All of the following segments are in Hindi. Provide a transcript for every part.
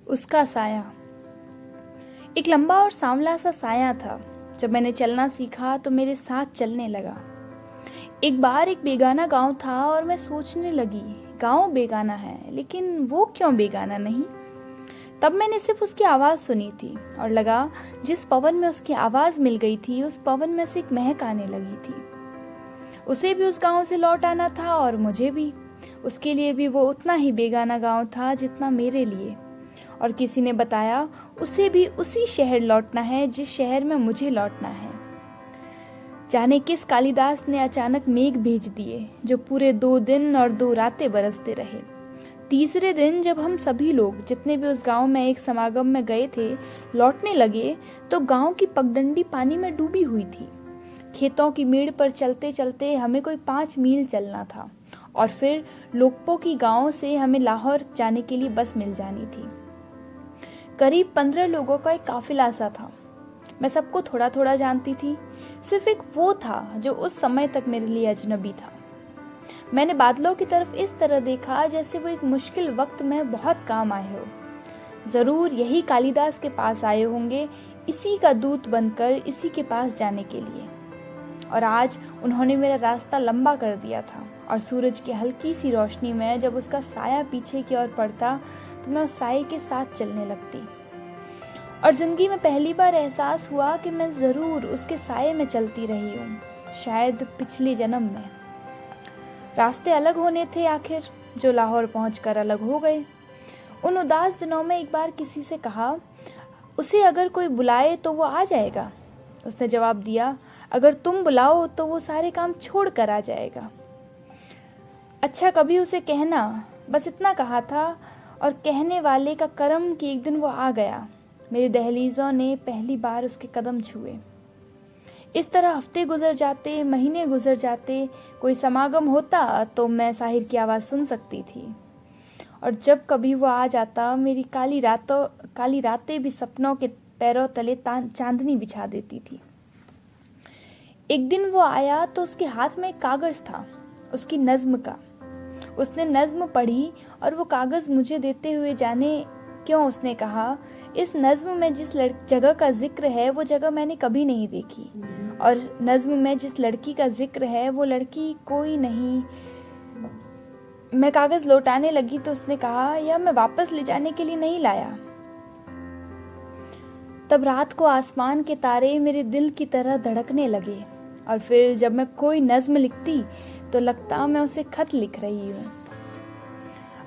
उसका साया। एक लंबा और सांवला सा साया था। जब मैंने चलना सीखा तो मेरे साथ चलने लगा। एक बार एक बेगाना गांव था और मैं सोचने लगी, गांव बेगाना है लेकिन वो क्यों बेगाना नहीं। तब मैंने सिर्फ उसकी आवाज सुनी थी और लगा जिस पवन में उसकी आवाज मिल गई थी उस पवन में से एक महक आने लगी थी। उसे भी उस गांव से लौट आना था और मुझे भी। उसके लिए भी वो उतना ही बेगाना गांव था जितना मेरे लिए। और किसी ने बताया उसे भी उसी शहर लौटना है जिस शहर में मुझे लौटना है। जाने किस कालिदास ने अचानक मेघ भेज दिए जो पूरे 2 दिन और 2 रातें बरसते रहे। तीसरे दिन जब हम सभी लोग जितने भी उस गांव में एक समागम में गए थे लौटने लगे तो गांव की पगडंडी पानी में डूबी हुई थी। खेतों की मेड़ पर चलते चलते हमें कोई 5 मील चलना था और फिर लोकपो की गांव से हमें लाहौर जाने के लिए बस मिल जानी थी। करीब 15 लोगों का एक काफिला सा था। मैं सबको थोड़ा थोड़ा जानती थी। सिर्फ एक वो था जो उस समय तक मेरे लिए अजनबी था। मैंने बादलों की तरफ इस तरह देखा जैसे वो एक मुश्किल वक्त में बहुत काम आए हो। जरूर यही कालिदास के पास आए होंगे, इसी का दूत बनकर इसी के पास जाने के लिए। और आज उन्होंने मेरा रास्ता लंबा कर दिया था और सूरज की हल्की सी रोशनी में जब उसका साया पीछे की ओर पड़ता तो मैं उस साये के साथ चलने लगती। और जिंदगी में पहली बार एहसास हुआ कि मैं जरूर उसके साये में चलती रही हूँ, शायद पिछले जन्म में। रास्ते अलग होने थे आखिर, जो लाहौर पहुंचकर अलग हो गए। उन उदास दिनों में एक बार किसी से कहा, उसे अगर कोई बुलाए तो वो आ जाएगा। उसने जवाब दिया, अगर तुम बुलाओ तो वो सारे काम छोड़ कर आ जाएगा। अच्छा कभी उसे कहना, बस इतना कहा था और कहने वाले का करम कि एक दिन वो आ गया। मेरी दहलीजों ने पहली बार उसके कदम छुए। इस तरह हफ्ते गुजर जाते, महीने गुजर जाते। कोई समागम होता तो मैं साहिर की आवाज़ सुन सकती थी और जब कभी वो आ जाता मेरी काली रातें भी सपनों के पैरों तले चांदनी बिछा देती थी। एक दिन वो आया तो उसके हाथ में एक कागज था, उसकी नज्म का। उसने नज्म पढ़ी और वो कागज मुझे देते हुए जाने क्यों उसने कहा, इस नज्म में जिस जगह का जिक्र है वो जगह मैंने कभी नहीं देखी और नज्म में जिस लड़की का जिक्र है वो लड़की कोई नहीं। मैं कागज लौटाने लगी तो उसने कहा, यह मैं वापस ले जाने के लिए नहीं लाया। तब रात को आसमान के तारे मेरे दिल की तरह धड़कने लगे और फिर जब मैं कोई नज्म लिखती तो लगता मैं उसे खत लिख रही हूँ।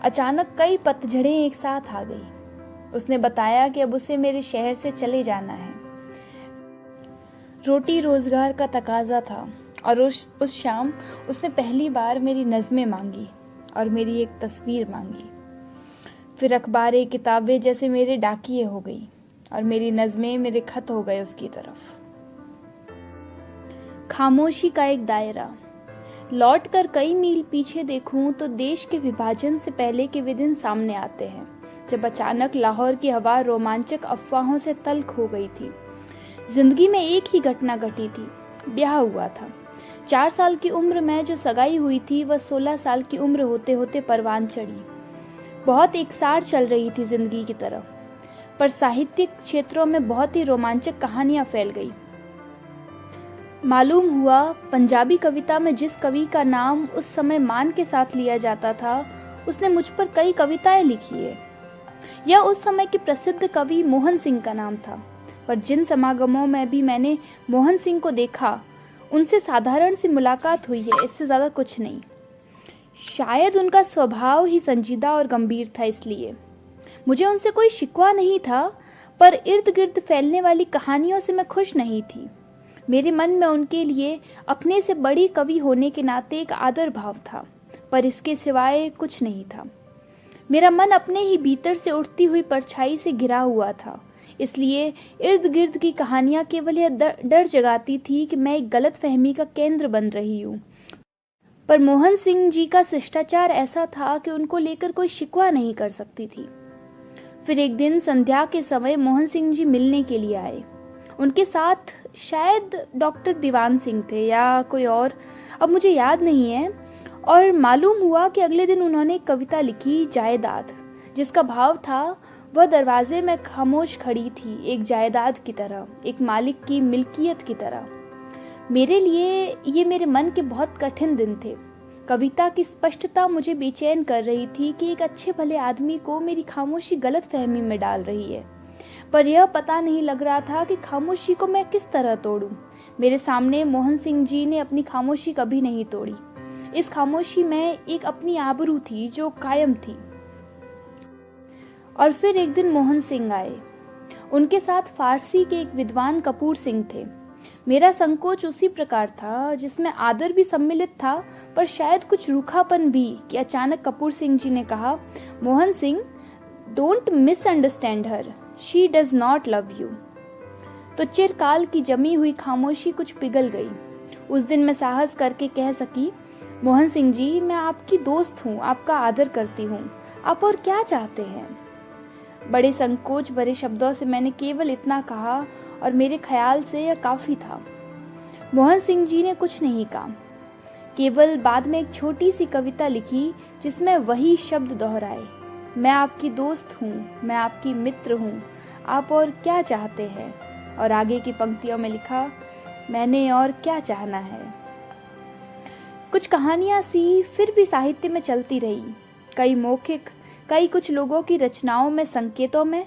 अचानक कई पतझड़ें एक साथ आ गई। उसने बताया कि अब उसे मेरे शहर से चले जाना है। रोटी रोजगार का तकाजा था और उस शाम उसने पहली बार मेरी नज़में मांगी और मेरी एक तस्वीर मांगी। फिर अखबारें किताबें जैसे मेरे डाकिये हो गई और मेरी नज़में मेरे खत हो गए उसकी तरफ। खामोशी का एक दायरा। लौट कर कई मील पीछे देखूं तो देश के विभाजन से पहले के वे दिन सामने आते हैं जब अचानक लाहौर की हवा रोमांचक अफवाहों से तल्ख हो गई थी। जिंदगी में एक ही घटना घटी थी, ब्याह हुआ था। 4 साल की उम्र में जो सगाई हुई थी वह 16 साल की उम्र होते होते परवान चढ़ी। बहुत एकसार चल रही थी जिंदगी की तरफ, पर साहित्यिक क्षेत्रों में बहुत ही रोमांचक कहानियां फैल गई। मालूम हुआ पंजाबी कविता में जिस कवि का नाम उस समय मान के साथ लिया जाता था उसने मुझ पर कई कविताएं लिखी है। यह उस समय के प्रसिद्ध कवि मोहन सिंह का नाम था, पर जिन समागमों में भी मैंने मोहन सिंह को देखा उनसे साधारण सी मुलाकात हुई है, इससे ज़्यादा कुछ नहीं। शायद उनका स्वभाव ही संजीदा और गंभीर था, इसलिए मुझे उनसे कोई शिकवा नहीं था, पर इर्द गिर्द फैलने वाली कहानियों से मैं खुश नहीं थी। मेरे मन में उनके लिए अपने से बड़ी कवि होने के नाते एक आदर भाव था, पर इसके सिवाय कुछ नहीं था। मेरा मन अपने ही भीतर से उठती हुई परछाई से घिरा हुआ था, इसलिए इर्द गिर्द की कहानियां केवल यह डर जगाती थी कि मैं एक गलत फहमी का केंद्र बन रही हूँ। पर मोहन सिंह जी का शिष्टाचार ऐसा था कि उनको लेकर कोई शिकवा नहीं कर सकती थी। फिर एक दिन संध्या के समय मोहन सिंह जी मिलने के लिए आए। उनके साथ शायद डॉक्टर दीवान सिंह थे या कोई और, अब मुझे याद नहीं है। और मालूम हुआ कि अगले दिन उन्होंने एक कविता लिखी, जायदाद, जिसका भाव था वह दरवाजे में खामोश खड़ी थी, एक जायदाद की तरह, एक मालिक की मिल्कियत की तरह। मेरे लिए ये मेरे मन के बहुत कठिन दिन थे। कविता की स्पष्टता मुझे बेचैन कर रही थी कि एक अच्छे भले आदमी को मेरी खामोशी गलत फहमी में डाल रही है, पर यह पता नहीं लग रहा था कि खामोशी को मैं किस तरह तोड़ूं। मेरे सामने मोहन सिंह जी ने अपनी खामोशी कभी नहीं तोड़ी। इस खामोशी में एक अपनी आबरू थी जो कायम थी। और फिर एक दिन मोहन सिंह आए। उनके साथ फारसी के एक विद्वान कपूर सिंह थे। मेरा संकोच उसी प्रकार था जिसमें आदर भी सम्मिलित था, पर शायद कुछ रूखापन भी, कि अचानक कपूर सिंह जी ने कहा, Mohan Singh, don't misunderstand her, she does not love you. तो चिरकाल की जमी हुई खामोशी कुछ पिघल गई। उस दिन मैं साहस करके कह सकी, मोहन सिंह जी, मैं आपकी दोस्त हूँ, आपका आदर करती हूँ, आप और क्या चाहते हैं। बड़े संकोच भरे शब्दों से मैंने केवल इतना कहा और मेरे ख्याल से यह काफी था। मोहन सिंह जी ने कुछ नहीं कहा, केवल बाद में एक छोटी सी कविता लिखी जिसमें वही शब्द दोहराए, मैं आपकी दोस्त हूँ, मैं आपकी मित्र हूँ, आप और क्या चाहते हैं। और आगे की पंक्तियों में लिखा, मैंने और क्या चाहना है। कुछ कहानियां सी फिर भी साहित्य में चलती रही, कई मौखिक, कई कुछ लोगों की रचनाओं में, संकेतों में,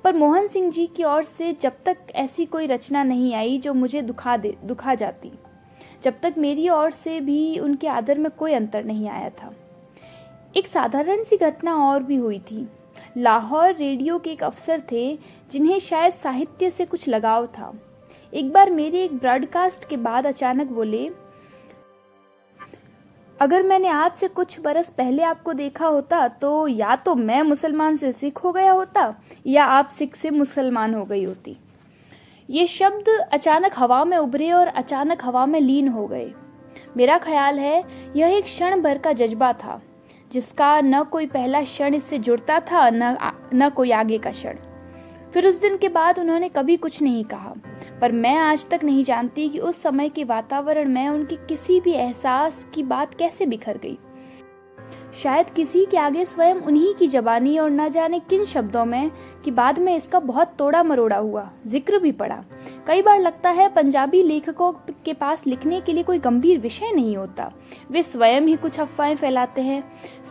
पर मोहन सिंह जी की ओर से जब तक ऐसी कोई रचना नहीं आई जो मुझे दुखा जाती, जब तक मेरी ओर से भी उनके आदर में कोई अंतर नहीं आया था। एक साधारण सी घटना और भी हुई थी। लाहौर रेडियो के एक अफसर थे जिन्हें शायद साहित्य से कुछ लगाव था। एक बार मेरे एक ब्रॉडकास्ट के बाद अचानक बोले, अगर मैंने आज से कुछ बरस पहले आपको देखा होता तो या तो मैं मुसलमान से सिख हो गया होता या आप सिख से मुसलमान हो गई होती। ये शब्द अचानक हवा में उभरे और अचानक हवा में लीन हो गए। मेरा ख्याल है यह एक क्षण भर का जज्बा था जिसका न कोई पहला क्षण इससे जुड़ता था, न कोई आगे का क्षण। फिर उस दिन के बाद उन्होंने कभी कुछ नहीं कहा, पर मैं आज तक नहीं जानती कि उस समय के वातावरण में उनके किसी भी एहसास की बात कैसे बिखर गई। शायद किसी के आगे स्वयं उन्हीं की जबानी और न जाने किन शब्दों में, कि बाद में इसका बहुत तोड़ा मरोड़ा हुआ, जिक्र भी पड़ा। कई बार लगता है पंजाबी लेखकों के पास लिखने के लिए कोई गंभीर विषय नहीं होता, वे स्वयं ही कुछ अफवाहें फैलाते हैं,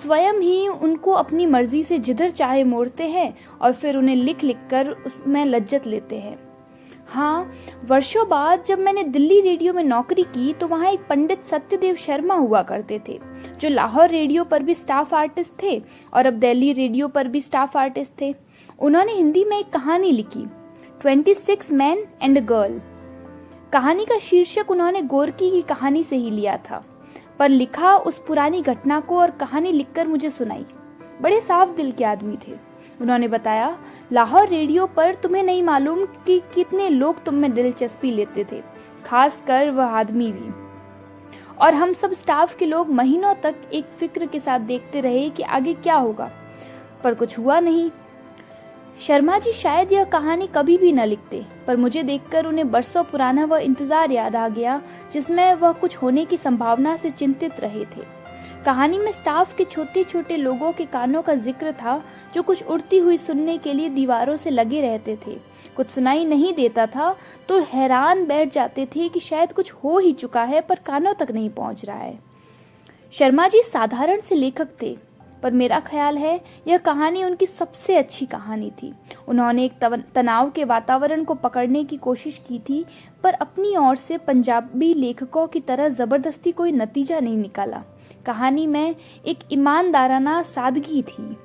स्वयं ही उनको अपनी मर्जी से जिधर चाहे मोड़ते हैं और फिर उन्हें लिख लिख कर उसमें लज्जत लेते हैं। हाँ, वर्षों बाद जब मैंने दिल्ली रेडियो में नौकरी की तो वहाँ एक पंडित सत्यदेव शर्मा हुआ करते थे, जो लाहौर रेडियो पर भी स्टाफ आर्टिस्ट थे और अब दिल्ली रेडियो पर भी स्टाफ आर्टिस्ट थे। उन्होंने हिंदी में एक कहानी लिखी, 26 मैन एंड अ गर्ल। कहानी का शीर्षक उन्होंने गोरकी की कहानी से ही लिया था, पर लिखा उस पुरानी घटना को और कहानी लिखकर मुझे सुनाई। बड़े साफ दिल के आदमी थे। उन्होंने बताया, लाहौर रेडियो पर तुम्हें नहीं मालूम कि कितने लोग तुम में दिलचस्पी लेते थे, खासकर वह आदमी भी। और हम सब स्टाफ के लोग महीनों तक एक फिक्र के साथ देखते रहे कि आगे क्या होगा, पर कुछ हुआ नहीं। शर्मा जी शायद यह कहानी कभी भी न लिखते, पर मुझे देखकर उन्हें बरसों पुराना वह इंतजार याद आ गया जिसमें वह कुछ होने की संभावना से चिंतित रहे थे। कहानी में स्टाफ के छोटे छोटे लोगों के कानों का जिक्र था जो कुछ उड़ती हुई सुनने के लिए दीवारों से लगे रहते थे। कुछ सुनाई नहीं देता था तो हैरान बैठ जाते थे कि शायद कुछ हो ही चुका है पर कानों तक नहीं पहुंच रहा है। शर्मा जी साधारण से लेखक थे, पर मेरा ख्याल है यह कहानी उनकी सबसे अच्छी कहानी थी। उन्होंने एक तनाव के वातावरण को पकड़ने की कोशिश की थी, पर अपनी ओर से पंजाबी लेखकों की तरह जबरदस्ती कोई नतीजा नहीं निकाला। कहानी में एक ईमानदाराना सादगी थी।